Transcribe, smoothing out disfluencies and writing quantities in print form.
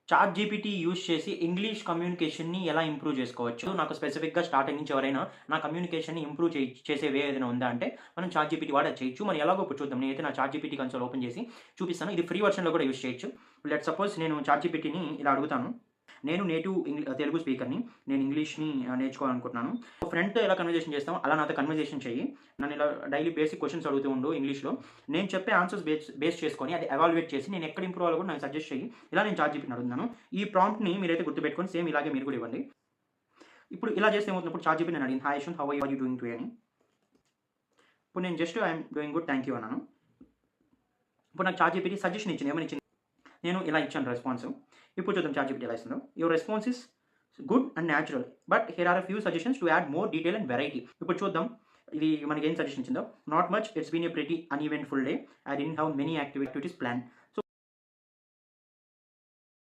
Chat GPT use చేసి English కమ్యూనికేషన్‌ని ఎలా improve చేసుకోవచ్చు? నాకు స్పెసిఫిక్‌గా స్టార్టింగ్ నుంచి ఎవరైనా నా కమ్యూనికేషన్‌ని ఇంప్రూవ్ చేసే వే ఏదైనా ఉందా అంటే, మనం చాట్ జీపీటీ వాడి అది చేయొచ్చు. మరి ఎలాగో ఇప్పుడు చూద్దాం. నేనైతే నా చాట్ జీపీటీ కన్సోల్ ఓపెన్ చేసి చూపిస్తాను. ఇది ఫ్రీ వెర్షన్‌లో కూడా యూజ్ చేయొచ్చు. లెట్స్ సపోజ్ నేను చాట్ జీపీటీని ఇలా అడుగుతాను. నేను నేటివ్ తెలుగు స్పీకర్‌ని. నేను ఇంగ్లీష్‌ని నేర్చుకోవాలనుకుంటున్నాను. ఫ్రెండ్‌తో ఎలా కన్వర్జేషన్ చేస్తామో అలా నాతో కన్వర్జేషన్ చెయ్యి. నన్ను ఇలా డైలీ బేసిక్ క్వెషన్స్ అడుగుతూ ఉండు ఇంగ్లీష్‌లో. నేను చెప్పే ఆన్సర్స్ బేస్ చేసుకొని అది ఎవాల్యుయేట్ చేసి నేను ఎక్కడ ఇంప్రూవ్ అవ్వాలో కూడా నాకు సజెస్ట్ చెయ్యి. ఇలా నేను చాట్ జీపీటీని అడుగుతున్నాను. ఈ ప్రాంప్ట్‌ని మీరైతే గుర్తుపెట్టుకొని సేమ్ ఇలాగే మీరు కూడా ఇవ్వండి. ఇప్పుడు ఇలా చేస్తే ఏమవుతుంది, ఇప్పుడు చాట్ జీపీటీ నన్ను అడిగింది, hi Yashwant, how are you doing today అని. ఇప్పుడు నేను just I am doing good, thank you అన్నాను. ఇప్పుడు నాకు చాట్ జీపీటీ సజెషన్ ఇచ్చింది. ఏమని ఇచ్చింది? నేను ఇలా ఇచ్చాను రెస్పాన్స్. ఇప్పుడు చూద్దాం చాట్ జీపీటీ ఎలా ఇస్తుందో. Your response is good and natural. But here are a few suggestions to add more detail and variety. ఇప్పుడు చూద్దాం ఇది మనకి ఏం సజెషన్ ఇచ్చిందో. Not much, it's been a pretty uneventful day. I didn't have many activities plan.